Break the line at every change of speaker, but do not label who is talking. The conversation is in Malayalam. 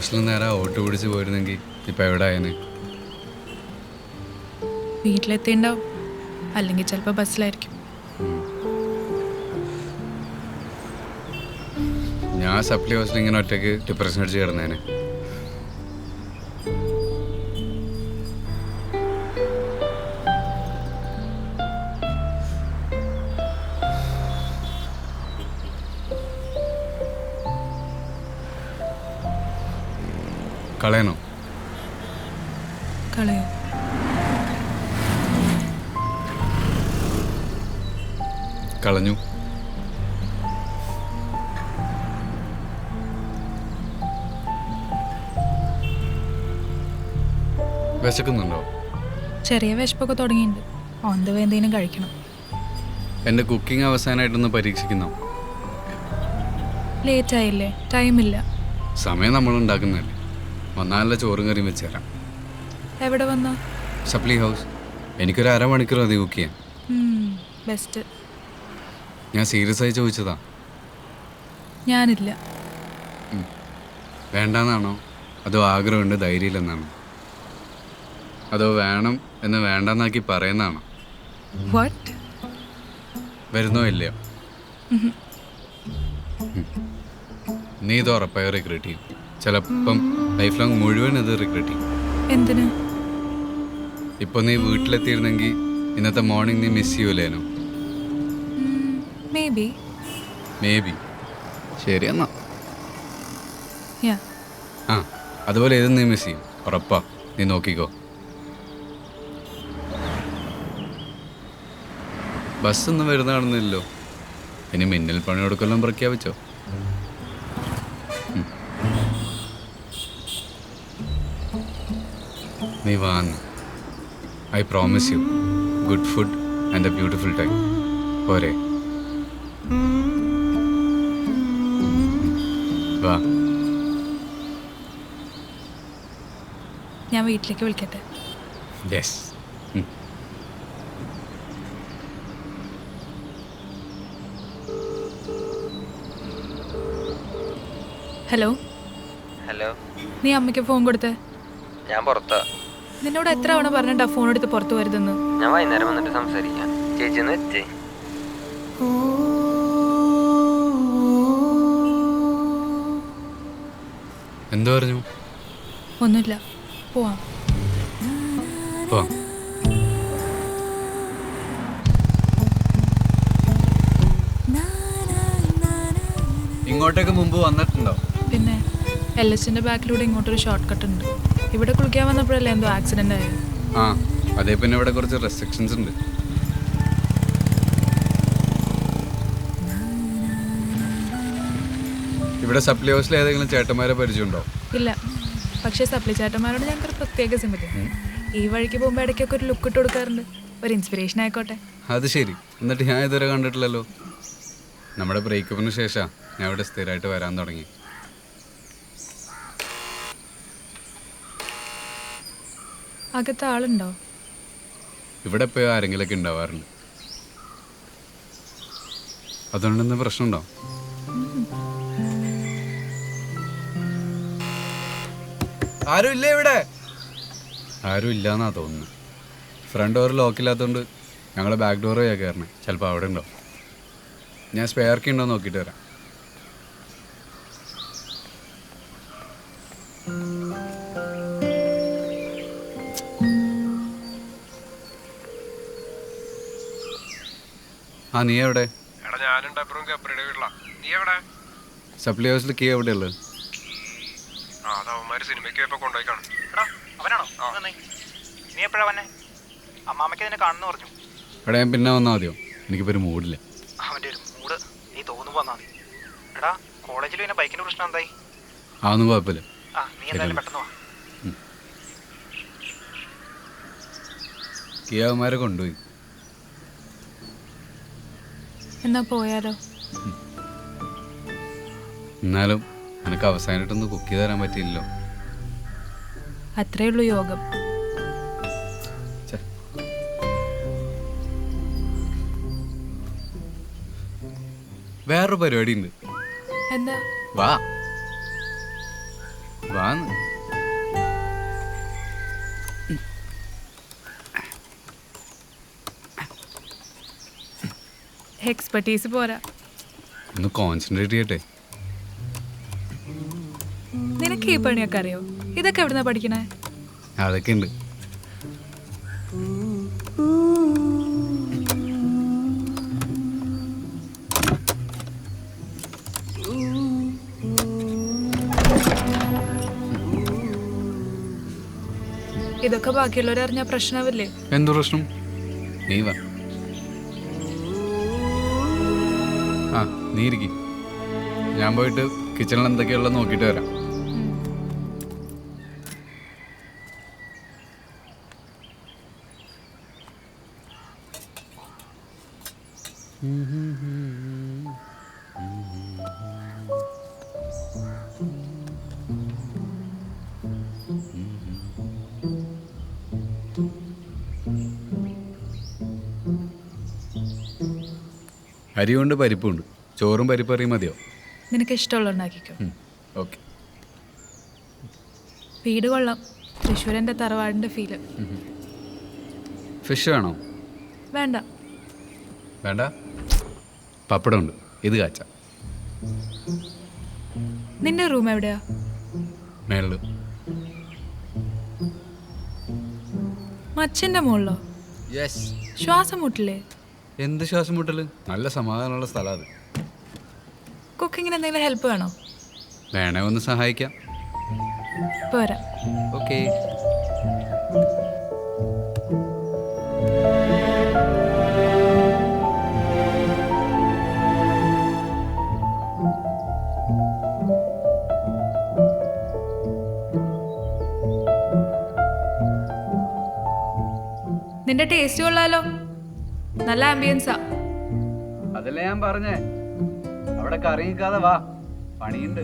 ഹോസ്റ്റലിൽ നേരെ ഓട്ടോ പിടിച്ച് പോയിരുന്നെങ്കിൽ ഇപ്പം എവിടെ ആയേനെ?
വീട്ടിലെത്തിണ്ടാവും, അല്ലെങ്കിൽ ചിലപ്പോൾ ബസ്സിലായിരിക്കും.
ഞാൻ സപ്ലി ഹോസ്റ്റലിൽ ഇങ്ങനെ ഒറ്റയ്ക്ക് ഡിപ്രഷൻ അടിച്ച് കിടന്നേനെ. കളയണോ?
കളയോ?
കളഞ്ഞു. വിശക്കുന്നുണ്ടോ?
ചെറിയ വിശപ്പൊക്കെ തുടങ്ങിയിട്ടുണ്ട്. ഓൺ ദ വേ എന്തെങ്കിലും കഴിക്കണം.
എൻ്റെ കുക്കിംഗ് അവസാനമായിട്ടൊന്ന് പരീക്ഷിക്കുന്നോ?
ലേറ്റ് ആയില്ലേ? ടൈമില്ല.
സമയം നമ്മൾ ഉണ്ടാക്കുന്നതല്ലേ. വന്നാലല്ല ചോറും കറിയും വെച്ച് തരാം.
എവിടെ വന്നോ?
സപ്ലി ഹൗസ്. എനിക്കൊരു അരമണിക്കൂർ മതി കുക്ക് ചെയ്യാൻ.
ബെസ്റ്റ്.
ഞാൻ സീരിയസ് ആയി ചോദിച്ചതാ.
ഞാനില്ല.
വേണ്ടാന്നാണോ? അതോ ആഗ്രഹമുണ്ട് ധൈര്യമില്ലെന്നാണോ? അതോ വേണം എന്ന് വേണ്ടെന്നാക്കി പറയുന്നതാണോ?
വാട്ട്?
വരുന്നോ ഇല്ലയോ? നീ ഇത് ഉറപ്പായി റിഗ്രറ്റ് ചെയ്യും. ചിലപ്പം ലൈഫ് ലോങ് മുഴുവൻ ഇത് റിഗ്രറ്റ് ചെയ്യും.
എന്തിന്?
ഇപ്പൊ നീ വീട്ടിലെത്തിയിരുന്നെങ്കിൽ ഇന്നത്തെ മോർണിംഗ് നീ മിസ് ചെയ്യൂലേനോ?
Maybe.
Maybe. ശരി എന്നാ.
യാ.
ആ, അതുപോലെ ഏതും നീ മിസ് ചെയ്യും, ഉറപ്പാ. നീ നോക്കിക്കോ. ബസ്സൊന്നും വരുന്ന കാണുന്നില്ലല്ലോ. ഇനി മിന്നൽ പണി കൊടുക്കെല്ലാം പ്രഖ്യാപിച്ചോ? നീ വാന്ന്. I promise you good food and a beautiful time. പോരെ? വാ.
ഞാൻ വീട്ടിലേക്ക് വിളിക്കട്ടെ?
യെസ്.
ഹലോ.
ഹലോ.
നീ അമ്മയ്ക്ക് ഫോൺ കൊടുത്തേ?
ഞാൻ പുറത്താ.
നിന്നോട് എത്ര തവണ പറഞ്ഞിട്ടാ ഫോൺ എടുത്ത് പുറത്ത് വരുതെന്ന്?
ഞാൻ വൈകുന്നേരം വന്നിട്ട് സംസാരിക്കാം. ചേച്ചി ഒന്ന് വെച്ചേ.
എന്തു പറഞ്ഞു?
ഒന്നുമില്ല, പോവാം.
പോവാം. ഇങ്ങോട്ടേക്ക് മുമ്പ് വന്നിട്ടുണ്ടോ?
പിന്നെ LHന്റെ ബാക്കിലൂടെ ഇങ്ങോട്ടൊരു ഷോർട്ട് കട്ട് ഉണ്ട്. ഇവിടെ കുളിക്കാൻ വന്നപ്പോഴല്ലേ എന്തോ ആക്സിഡന്റ് ആയത്.
ആ, അതേ. പിന്നെ ഇവിടെ കുറച്ച് റെസ്ട്രിക്ഷൻസ് ഉണ്ട്. ഇവിടെ സപ്ലൈ ഹൗസിൽ ഏതെങ്കിലും ചേട്ടന്മാരെ പരിചയമുണ്ടോ?
ഇല്ല, പക്ഷേ സപ്ലി ചേട്ടന്മാരോട് ഞങ്ങൾക്കൊരു പ്രത്യേക സിമ്പതി. ഈ വഴിക്ക് പോകുമ്പോൾ ഇടയ്ക്കൊക്കെ ഒരു ലുക്ക് ഇട്ട് കൊടുക്കാറുണ്ട്. ഒരു ഇൻസ്പിറേഷൻ ആയിക്കോട്ടെ.
അത് ശരി. എന്നിട്ട് ഞാൻ ഇതുവരെ കണ്ടിട്ടില്ലല്ലോ. നമ്മുടെ ബ്രേക്കപ്പിന് ശേഷം ഞാൻ ഇവിടെ സ്ഥിരമായിട്ട് വരാൻ തുടങ്ങി.
അകത്ത് ആളുണ്ടോ?
ഇവിടെ ഇപ്പോൾ ആരെങ്കിലൊക്കെ ഉണ്ടാവാറുണ്ട്. അതുകൊണ്ടെന്താ പ്രശ്നമുണ്ടോ? ആരും ഇല്ല ഇവിടെ. ആരും ഇല്ലാന്നാ തോന്നുന്നു. ഫ്രണ്ട് ഡോർ ലോക്കില്ലാത്തതുകൊണ്ട് ഞങ്ങൾ ബാക്ക് ഡോർ ചെയ്യാൻ കയറണേ. ചിലപ്പോൾ അവിടെ ഉണ്ടോ. ഞാൻ സ്പെയർ കീ ഉണ്ടോ നോക്കിയിട്ട് വരാം. ആ, നീ എവിടെ? സപ്ലൈ ഹൗസിൽ കീ എവിടെയുള്ളത്? എടാ, ഞാൻ പിന്നെ വന്നാൽ മതിയോ? എനിക്കിപ്പോൾ ഒരു മൂഡില്ല.
അവൻ്റെ ഒരു മൂഡ് നീ തോന്നുമ്പോൾ വന്നാൽ മതി. എടാ, കോളേജിൽ പിന്നെ ബൈക്കിൻ്റെ പ്രശ്നം എന്തായി?
അതൊന്നും കുഴപ്പമില്ല.
ആ, നീ എന്തായാലും പെട്ടെന്ന് വാ.
കീ അവന്മാരെ കൊണ്ടുപോയി.
എന്നാ പോയാലോ?
എന്നാലും എനിക്ക് അവസാനമായിട്ടൊന്ന് കുക്ക് ചെയ്ത് തരാൻ പറ്റിയില്ലല്ലോ.
അത്രേ ഉള്ളൂ യോഗം.
വേറൊരു പരിപാടി ഉണ്ട്.
എന്താ?
വാ. വാന്ന്.
എക്സ്പെർട്ടീസ് പോരാ.
ഒന്ന് കോൺസെൻട്രേറ്റ് ചെയ്യട്ടെ.
നിനക്ക് ഈ പണിയൊക്കെ അറിയോ? ഇതൊക്കെ എവിടുന്നാ പഠിക്കണേ?
അതൊക്കെ ഉണ്ട്.
ഇതൊക്കെ ബാക്കിയുള്ളവരറിഞ്ഞാൽ പ്രശ്നമാവില്ലേ?
എന്തു പ്രശ്നം? നീ വാ. ആ നീ ഇരിക്കും. ഞാൻ പോയിട്ട് കിച്ചണിൽ എന്തൊക്കെയുള്ളത് നോക്കിയിട്ട് വരാം. അരിയുണ്ട്, പരിപ്പുണ്ട്. ചോറും പരിപ്പറിയും മതിയോ?
നിനക്ക് ഇഷ്ടമുള്ള ഉണ്ടാക്കിക്കോ.
ഓക്കെ.
വീട് കൊള്ളാം. തൃശ്ശൂരൻ്റെ തറവാടിൻ്റെ ഫീല്.
ഫിഷ് വേണോ?
വേണ്ട.
വേണ്ട. പപ്പടമുണ്ട്, ഇത് കാച്ച.
നിന്റെ റൂം എവിടെയാ?
മേളില്.
മച്ചിൻ്റെ മുകളിലോ?
യെസ്.
ശ്വാസം മുട്ടില്ലേ?
എന്ത് ശ്വാസം മുട്ടല്? നല്ല സമാധാനമുള്ള സ്ഥലം അത്.
കുക്കിങ്ങിന് എന്തെങ്കിലും ഹെൽപ്പ് വേണോ?
വേണേ ഒന്ന് സഹായിക്കാം.
പോരാ.
ഓക്കെ.
നിന്റെ ടേസ്റ്റ് കൊള്ളാലോ. നല്ല ആംബിയൻസാ.
അതല്ലേ ഞാൻ പറഞ്ഞേ, അവിടെ കറിയിക്കാതെ വാ, പണിയുണ്ട്.